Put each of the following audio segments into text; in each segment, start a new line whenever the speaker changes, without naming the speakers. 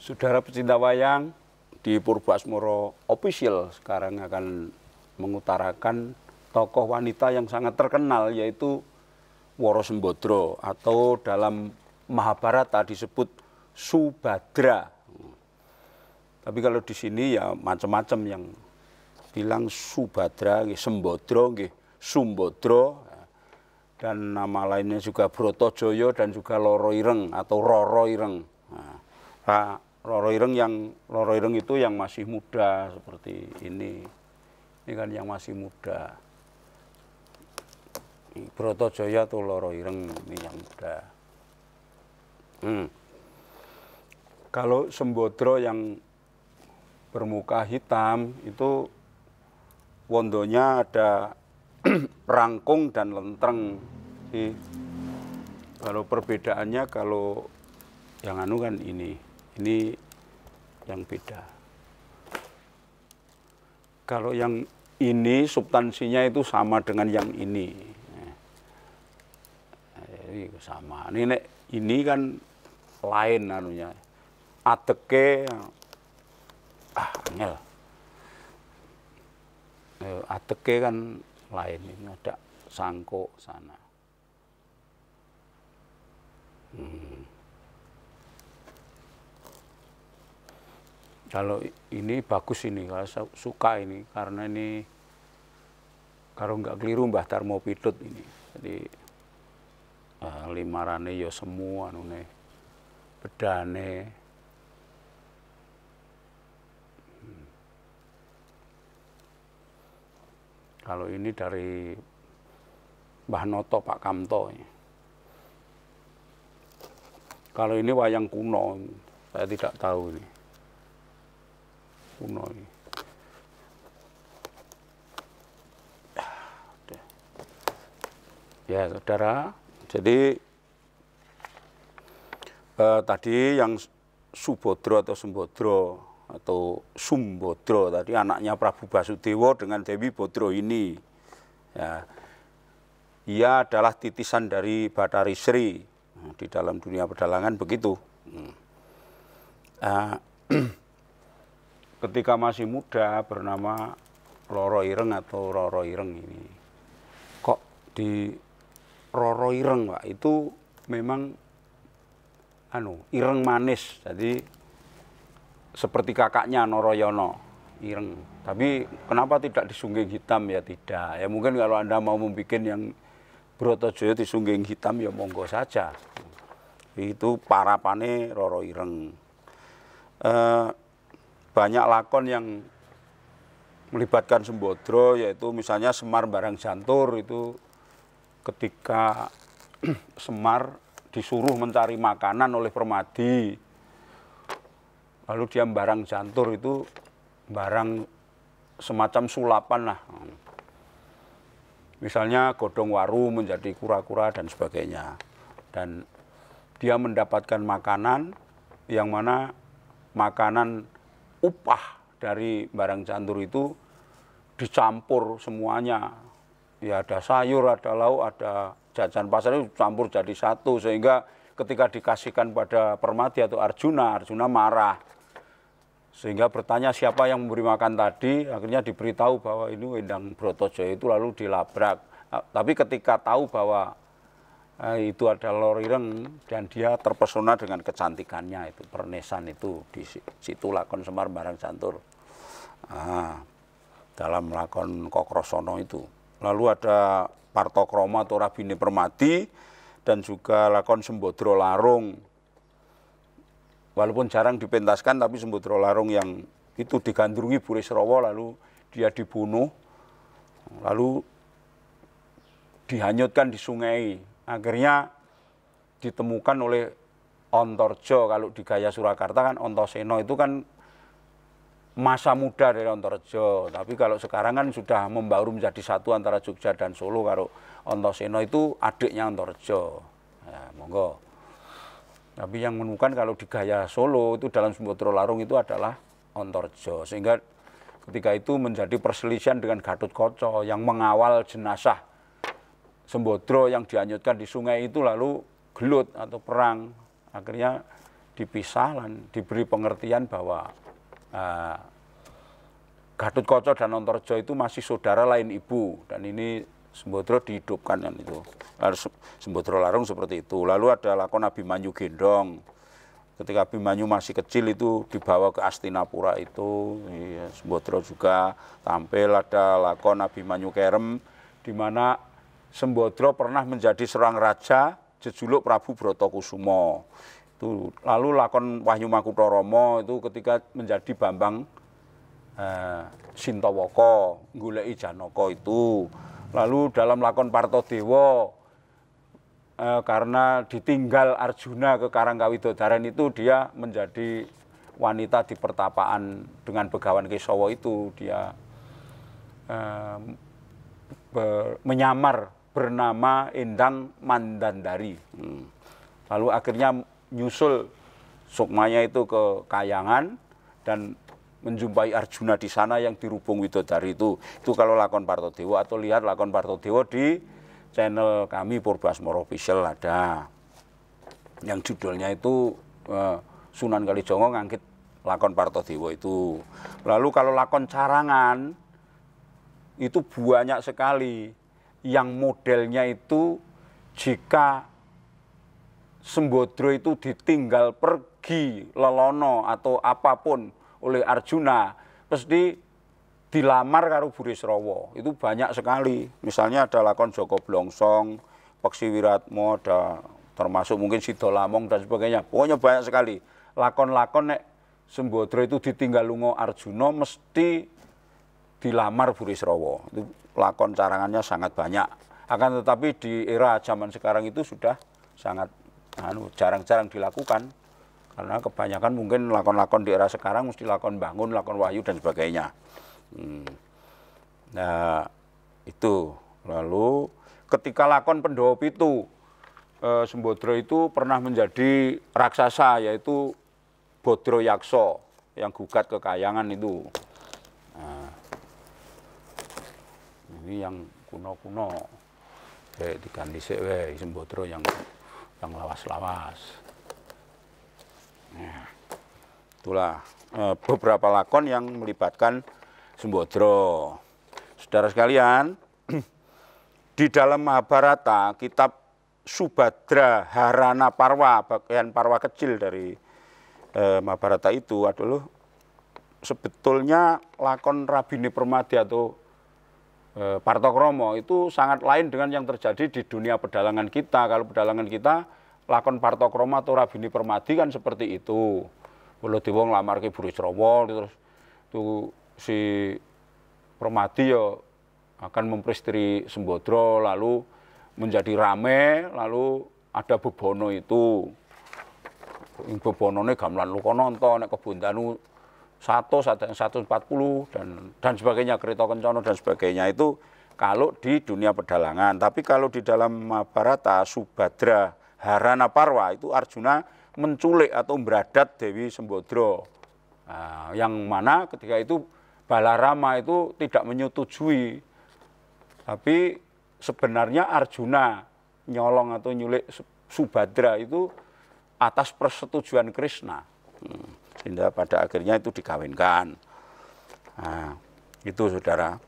Saudara pecinta wayang, di Purbaasmara Official sekarang akan mengutarakan tokoh wanita yang sangat terkenal, yaitu Woro Sembodro, atau dalam Mahabharata disebut Subadra. Tapi kalau di sini ya macam-macam, yang bilang Subadra, Sembodro, Sumbodro, dan nama lainnya juga Brotojoyo dan juga Loro Ireng atau Roro Ireng. Nah, Roro Ireng itu yang masih muda seperti ini. Ini kan yang masih muda. Brotojoyo atau Loro Ireng ini yang muda. Kalau Sembodro yang bermuka hitam itu wondonya ada rangkung dan lentreng. Kalau perbedaannya, kalau yang anu kan ini yang beda. Kalau yang ini substansinya itu sama dengan yang ini. Ini sama. Ini kan lain anunya. Adeke angel. Adeke kan lain, ini ada sangko sana. Kalau ini bagus ini, kalau saya suka ini, karena ini kalau nggak keliru Mbah Darmo Pidut ini. Jadi limarane ya semua anune, bedane. Kalau ini dari Mbah Noto Pak Kamto. Kalau ini wayang kuno, saya tidak tahu ini. Kuno ini. Ya saudara, jadi tadi yang Subodro atau Sembodro atau Sumbodro tadi anaknya Prabu Basudewa dengan Dewi Bodro ini. Ya, ia adalah titisan dari Bathari Sri. Di dalam dunia pedalangan begitu. Ketika masih muda bernama Loro Ireng atau Roro Ireng ini. Kok di Roro Ireng, Pak, itu memang ireng manis. Jadi seperti kakaknya Noroyono, ireng. Tapi kenapa tidak disungging hitam? Ya tidak. Ya mungkin kalau Anda mau membuat yang Brotojoyo disungging hitam ya monggo saja. Itu parapane Roro Ireng. Banyak lakon yang melibatkan Sembodro, yaitu misalnya Semar Barang Jantur. Itu ketika Semar disuruh mencari makanan oleh Permadi, lalu dia barang jantur, itu barang semacam sulapan lah. Misalnya godong waru menjadi kura-kura dan sebagainya. Dan dia mendapatkan makanan yang mana makanan upah dari barang jantur itu dicampur semuanya. Ya ada sayur, ada lauk, ada jajan pasar, itu campur jadi satu. Sehingga ketika dikasihkan pada Permadi atau Arjuna, Arjuna marah. Sehingga bertanya siapa yang memberi makan tadi, akhirnya diberitahu bahwa ini Wendang Brotojoyo, itu lalu dilabrak. Tapi ketika tahu bahwa itu adalah Loro Ireng dan dia terpesona dengan kecantikannya, itu Pernesan, itu di situ lakon Semar Barang Jantur. Dalam lakon Kokrosono itu. Lalu ada Partokromo atau Rabine Permadi dan juga lakon Sembodro Larung. Walaupun jarang dipentaskan, tapi Sembodro Larung yang itu digandrungi Burisrawa, lalu dia dibunuh, lalu dihanyutkan di sungai. Akhirnya ditemukan oleh Ontorjo. Kalau di Gaya Surakarta kan Ontoseno itu kan masa muda dari Ontorjo. Tapi kalau sekarang kan sudah membaur menjadi satu antara Jogja dan Solo. Kalau Ontoseno itu adiknya Ontorjo. Ya, monggo. Tapi yang menemukan kalau di Gaya Solo itu dalam Sembodro Larung itu adalah Ontorjo. Sehingga ketika itu menjadi perselisihan dengan Gatotkaca yang mengawal jenazah Sembodro yang dihanyutkan di sungai itu, lalu gelut atau perang. Akhirnya dipisah dan diberi pengertian bahwa Gatotkaca dan Antareja itu masih saudara lain ibu, dan ini Sembadra dihidupkan kan itu. Lalu Sembadra Larung seperti itu. Lalu ada lakon Abimanyu Gendong. Ketika Abimanyu masih kecil itu dibawa ke Astinapura itu, ya, Sembadra juga tampil. Ada lakon Abimanyu Kerem, di mana Sembadra pernah menjadi seorang raja jejuluk Prabu Bratakusuma. Itu. Lalu lakon Wahyu Makutharama itu ketika menjadi Bambang Sintawaka, nggoleki Janaka itu. Lalu dalam lakon Partadewa, karena ditinggal Arjuna ke Karangkawidodaren itu, dia menjadi wanita di pertapaan dengan Begawan Kesawa itu. Dia menyamar bernama Endang Mandandari. Lalu akhirnya nyusul Sukmanya itu ke Kayangan dan menjumpai Arjuna di sana yang dirubung Widodari itu. Itu kalau lakon Partadewa, atau lihat lakon Partadewa di channel kami Purbasmara Official ada. Yang judulnya itu Sunan Kalijaga ngangkit lakon Partadewa itu. Lalu kalau lakon Carangan itu banyak sekali yang modelnya itu jika Sembadra itu ditinggal pergi lelono atau apapun oleh Arjuna, pasti dilamar karo Burisrawa. Itu banyak sekali. Misalnya ada lakon Jaka Blongsong, Peksi Wiratma, ada termasuk mungkin Sida Lamong dan sebagainya. Pokoknya banyak sekali. Lakon-lakon nek Sembadra itu ditinggal lunga Arjuna mesti dilamar Burisrawa. Itu lakon carangannya sangat banyak. Akan tetapi di era zaman sekarang itu sudah sangat jarang-jarang dilakukan. Karena kebanyakan mungkin lakon-lakon di era sekarang mesti lakon bangun, lakon wahyu dan sebagainya. Nah itu. Lalu ketika lakon Pandhawa Pitu, Sembadra itu pernah menjadi raksasa, yaitu Badra-yaksa yang gugat ke Kayangan itu. Nah, ini yang kuno-kuno. Diganti sik wae Sembadra yang lawas-lawas. Nah, itulah beberapa lakon yang melibatkan Sembadra. Saudara sekalian, di dalam Mahabharata, kitab Subhadra Harana Parwa, bagian Parwa kecil dari Mahabharata itu adalah sebetulnya lakon Rabini Permadi atau Partakrama itu sangat lain dengan yang terjadi di dunia pedalangan kita. Kalau pedalangan kita, lakon Partakrama atau Rabini Permadi kan seperti itu. Baladewa nglamarke Burisrawa, terus itu si Permadi ya akan memperistri Sembadra, lalu menjadi rame, lalu ada Bebono itu. Bebonone gamelan Lokananta, nek Kebon Tanu 140 dan sebagainya, Krita Kencana dan sebagainya itu kalau di dunia pedalangan. Tapi kalau di dalam Mahabharata, Subhadra Harana Parwa itu Arjuna menculik atau beradat Dewi Sembadra. Nah, yang mana ketika itu Balarama itu tidak menyetujui. Tapi sebenarnya Arjuna nyolong atau nyulik Subhadra itu atas persetujuan Krishna. Sehingga pada akhirnya itu dikawinkan. Nah, itu saudara.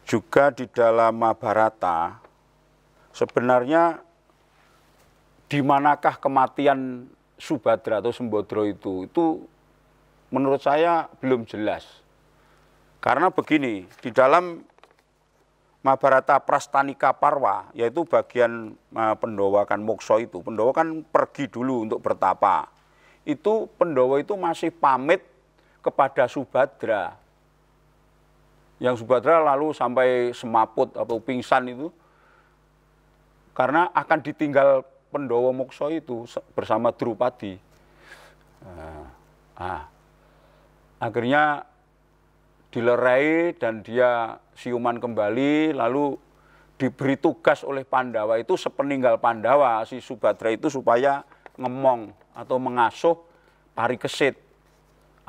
Juga di dalam Mahabharata, sebenarnya di manakah kematian Subhadra atau Sembadra itu menurut saya belum jelas. Karena begini, di dalam Mahabharata Prastanika Parwa, yaitu bagian Pandhawa kan moksa itu, Pandhawa kan pergi dulu untuk bertapa. Itu Pandhawa itu masih pamit kepada Subhadra. Yang Subhadra lalu sampai semaput atau pingsan itu, karena akan ditinggal Pandhawa moksa itu bersama Drupadi. Akhirnya dilerai dan dia siuman kembali, lalu diberi tugas oleh Pandawa itu sepeninggal Pandawa, si Subhadra itu supaya ngemong atau mengasuh Parikesit,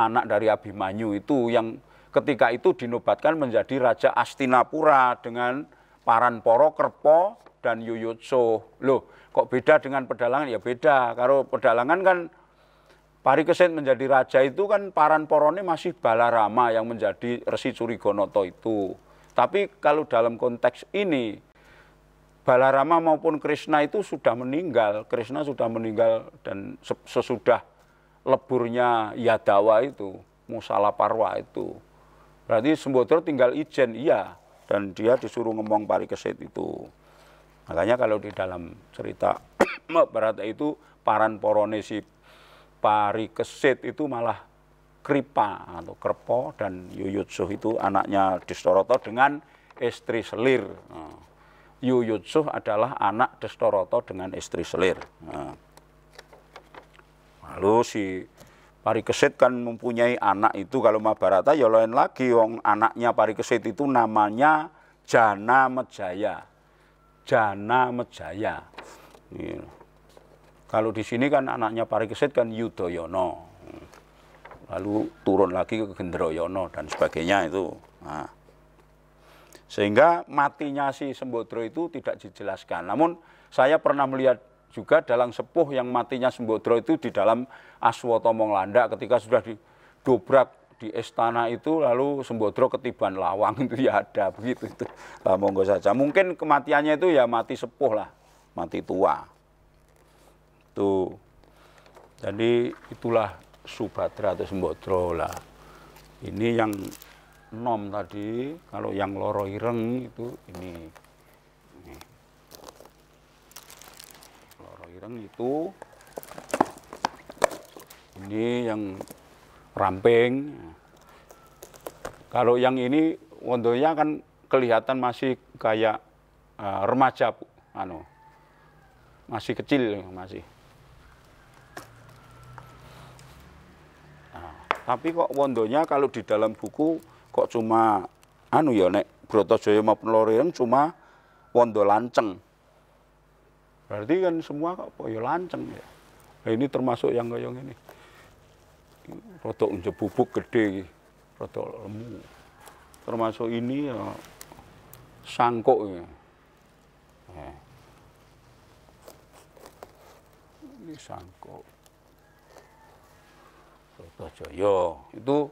anak dari Abimanyu itu, yang ketika itu dinobatkan menjadi Raja Astinapura dengan Paranpara, Kerpa, dan Yuyutsuh. Loh, kok beda dengan pedalangan? Ya beda. Kalau pedalangan kan Parikesit menjadi raja itu kan Paran Porone masih Balarama yang menjadi Resi Curigonoto itu. Tapi kalau dalam konteks ini, Balarama maupun Krishna itu sudah meninggal. Krishna sudah meninggal dan sesudah leburnya Yadawa itu, Musala Parwa itu. Berarti Sembodra tinggal ijen, iya. Dan dia disuruh ngomong Parikesit itu. Makanya kalau di dalam cerita Mahabharata itu Paran Porone si Parikesit itu malah Kripa atau Kerpo, dan Yuyutsuh itu anaknya Destoroto dengan istri selir. Yuyutsuh adalah anak Destoroto dengan istri selir. Lalu si Parikesit kan mempunyai anak itu, kalau Mahabharata ya lain lagi, wong anaknya Parikesit itu namanya Janamejaya. Janamejaya. Kalau di sini kan anaknya Parikesit kan Yudhoyono, lalu turun lagi ke Gendroyono dan sebagainya itu. Nah, sehingga matinya si Sembodra itu tidak dijelaskan. Namun saya pernah melihat juga dalam sepuh yang matinya Sembodra itu di dalam Aswata Monglanda ketika sudah didobrak di istana itu, lalu Sembodra ketiban lawang itu ya ada begitu itu. Nah, monggo saja. Mungkin kematiannya itu ya mati sepuh lah, mati tua. Tuh. Jadi itulah Subhadra atau Sembodra lah. Ini yang nom tadi, kalau yang loro ireng itu ini. Loro ireng itu ini yang ramping. Kalau yang ini wondonya kan kelihatan masih kayak remaja, masih kecil masih. Tapi kok wondonya kalau di dalam buku kok cuma ya nek Bratajaya maupun Loro Ireng cuma wondo lanceng. Berarti kan semua kok ya lanceng ya. Nah, ini termasuk yang kayak ini. Rodok njebubuk gede, rodok lemu. Termasuk ini ya sangkuk ya. Ini sangkuk. Bratajaya itu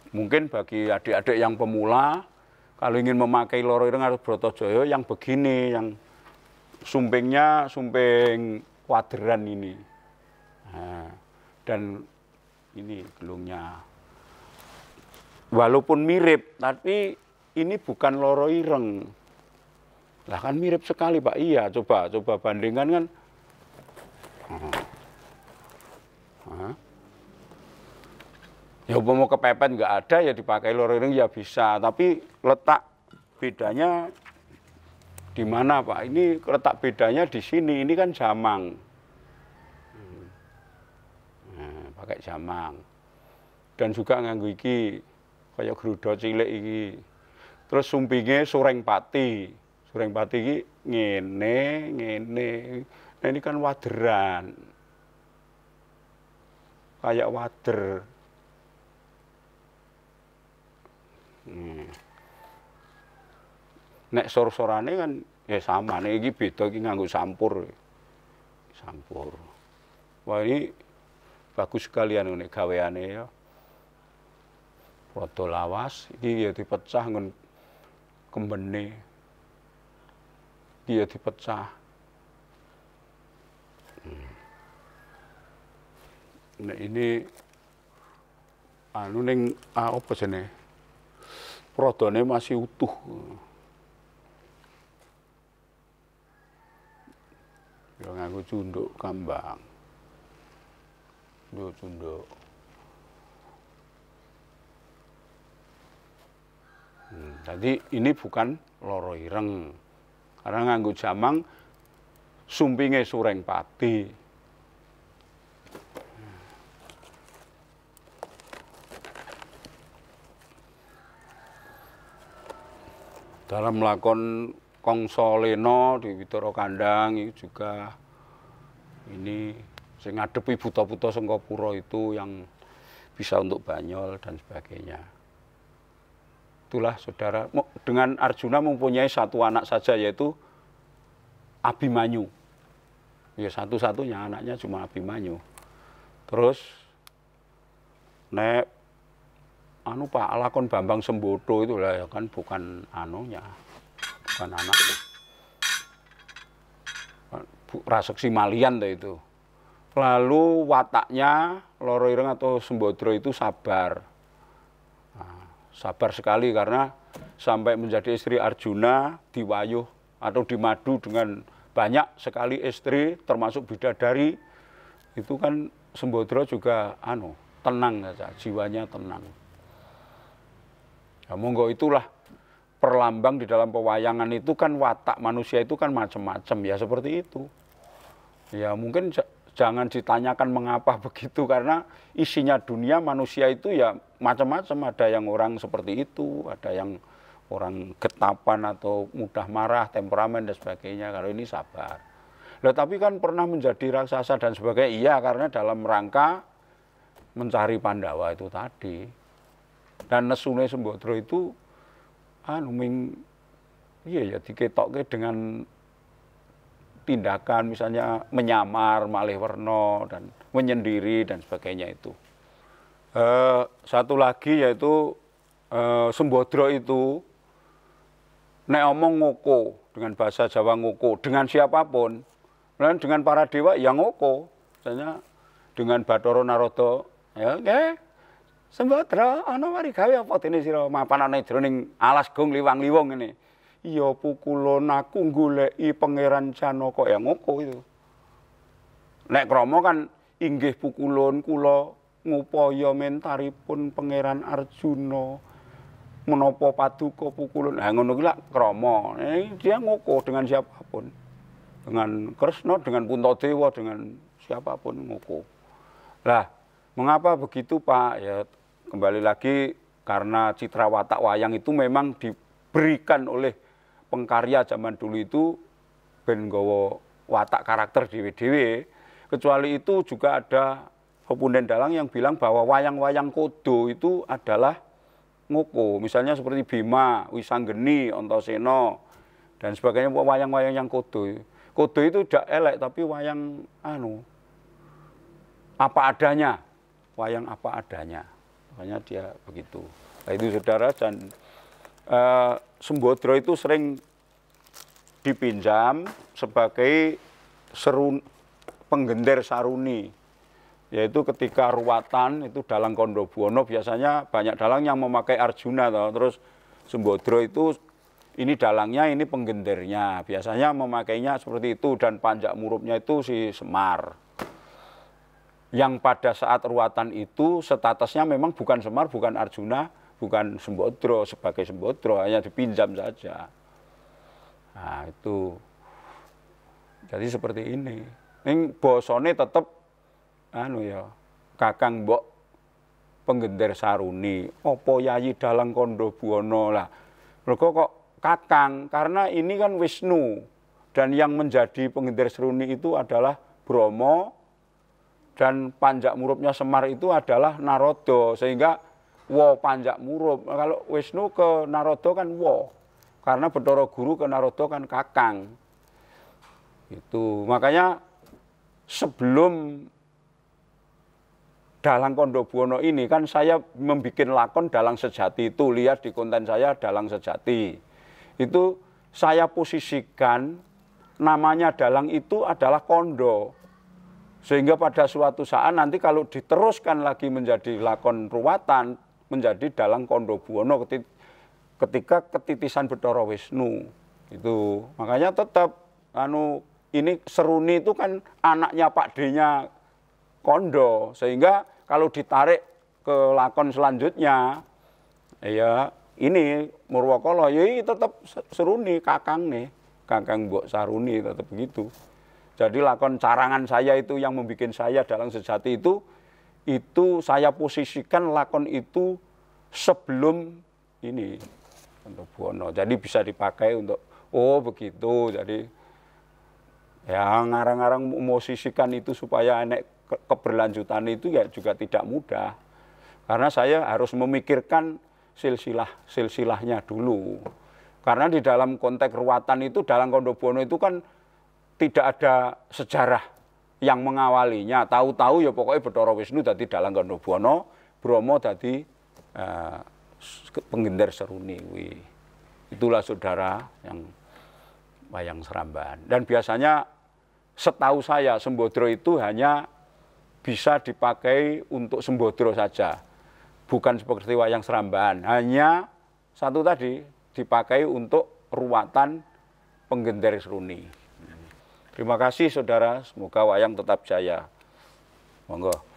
mungkin bagi adik-adik yang pemula, kalau ingin memakai Loro Ireng harus Bratajaya yang begini, yang sumpingnya sumping kuadran ini. Nah, dan ini gelungnya. Walaupun mirip, tapi ini bukan Loro Ireng. Lah kan mirip sekali Pak. Iya, coba bandingkan kan. Ya mau kepepet nggak ada ya dipakai Loro Ireng ya bisa, tapi letak bedanya di mana Pak? Ini letak bedanya di sini, ini kan jamang. Nah, pakai jamang. Dan juga nganggo iki kayak gerudo cilik iki. Terus sumpingnya sureng pati. Sureng pati iki ngene. Nah ini kan waderan. Kayak wader. Nek sor-sorane kan ya sama, nek iki beda iki nganggo sampur. Sampur. Wah ini bagus sekalian nek gaweane ya. Rada lawas, iki ya dipecah ngon kembene. Iki ya dipecah. Nek ini ning apa jenenge? Prodone masih utuh. Ya nganggo cunduk kambang. Yo cunduk. Tadi ini bukan Loro Ireng. Karena nganggo jamang sumpinge sureng pati. Dalam melakon Kongso Lena di Widara Kandang itu juga ini sing ngadepi buta-buta Sengkapura itu yang bisa untuk banyol dan sebagainya. Itulah saudara, dengan Arjuna mempunyai satu anak saja yaitu Abimanyu. Ya satu-satunya anaknya cuma Abimanyu. Terus nek anu Pak lakon Bambang Sembodo itu lah ya kan bukan anunya, bukan anaknya. Raseksi Malian itu. Lalu wataknya Loro Ireng atau Sembodro itu sabar. Nah, sabar sekali karena sampai menjadi istri Arjuna diwayuh atau dimadu dengan banyak sekali istri termasuk bidadari. Itu kan Sembodro juga tenang saja, jiwanya tenang. Ya, monggo itulah perlambang di dalam pewayangan itu kan watak manusia itu kan macam-macam ya seperti itu. Ya mungkin jangan ditanyakan mengapa begitu karena isinya dunia manusia itu ya macam-macam, ada yang orang seperti itu, ada yang orang getapan atau mudah marah, temperamen dan sebagainya. Kalau ini sabar. Loh, tapi kan pernah menjadi raksasa dan sebagainya. Iya, karena dalam rangka mencari Pandawa itu tadi. Dan nesune Sembodro itu iya ya diketokke dengan tindakan misalnya menyamar, malih werna dan menyendiri dan sebagainya itu. Satu lagi yaitu Sembodro itu nek omong ngoko dengan bahasa Jawa ngoko dengan siapapun, dan dengan para dewa yang ngoko, misalnya dengan Bathara Narada, ya Sembodro ana mari gawe apa dene sira mapanane jroning alas gong liwang-liwung ini. Iya pukulon aku goleki Pangeran Janaka ya ngoko itu. Nek krama kan inggih pukulon kula ngupaya mentaripun Pangeran Arjuna menapa paduka pukulon. Nah ngono kuwi lak krama. Dia ngoko dengan siapapun. Dengan Kresna, dengan Puntadewa, dengan siapapun ngoko. Lah, mengapa begitu Pak? Ya kembali lagi karena citra watak wayang itu memang diberikan oleh pengkarya zaman dulu itu ben nggawa watak karakter dhewe-dhewe. Kecuali itu juga ada Pepunden Dalang yang bilang bahwa wayang-wayang kodo itu adalah ngoko. Misalnya seperti Bima, Wisanggeni, Antasena dan sebagainya, wayang-wayang yang kodo. Kodo itu tidak elek tapi wayang apa adanya. Wayang apa adanya. Makanya dia begitu. Nah, itu saudara, dan Sembodro itu sering dipinjam sebagai penggender saruni, yaitu ketika ruwatan itu dalang Kondobuana biasanya banyak dalang yang memakai Arjuna terus Sembodro itu ini dalangnya, ini penggendernya, biasanya memakainya seperti itu, dan panjak murupnya itu si Semar. Yang pada saat ruwatan itu statusnya memang bukan Semar, bukan Arjuna, bukan Sembodro sebagai Sembodro, hanya dipinjam saja. Nah itu, jadi seperti ini. Ini bosone tetap, Kakang Mbok penggender saruni, opo Yayi dalang Kondobuana lah. Mereka kok Kakang, karena ini kan Wisnu, dan yang menjadi penggender saruni itu adalah Bromo, dan panjak murupnya Semar itu adalah Narada, sehingga wo panjak murup. Kalau Wisnu ke Narada kan wo, karena Bathara Guru ke Narada kan Kakang. Itu makanya sebelum Dalang Kondobuana ini kan saya membuat lakon Dalang Sejati itu, lihat di konten saya Dalang Sejati. Itu saya posisikan namanya Dalang itu adalah Kondo. Sehingga pada suatu saat nanti kalau diteruskan lagi menjadi lakon ruwatan, menjadi Dalang Kondobuana ketika ketitisan Bathara Wisnu. Itu makanya tetap ini Seruni itu kan anaknya Pak D-nya Kondo, sehingga kalau ditarik ke lakon selanjutnya ya ini Murwakala ya tetap Seruni, Kakang nih, Kakang Mbok Saruni, tetap begitu. Jadi lakon carangan saya itu yang membuat saya Dalang Sejati itu saya posisikan lakon itu sebelum ini Kondobuana. Jadi bisa dipakai untuk begitu. Jadi ya ngarang-ngarang memosisikan itu supaya keberlanjutan itu ya juga tidak mudah. Karena saya harus memikirkan silsilahnya dulu. Karena di dalam konteks ruwatan itu Dalang Kondobuana itu kan tidak ada sejarah yang mengawalinya. Tahu-tahu ya pokoknya Bathara Wisnu dadi dalang Gandhabwana, Brahma dadi penggender seruni. Itulah saudara yang wayang Seramban. Dan biasanya setahu saya Sembadra itu hanya bisa dipakai untuk Sembadra saja. Bukan seperti wayang Seramban. Hanya satu tadi dipakai untuk ruwatan penggender seruni. Terima kasih saudara, semoga wayang tetap jaya. Monggo.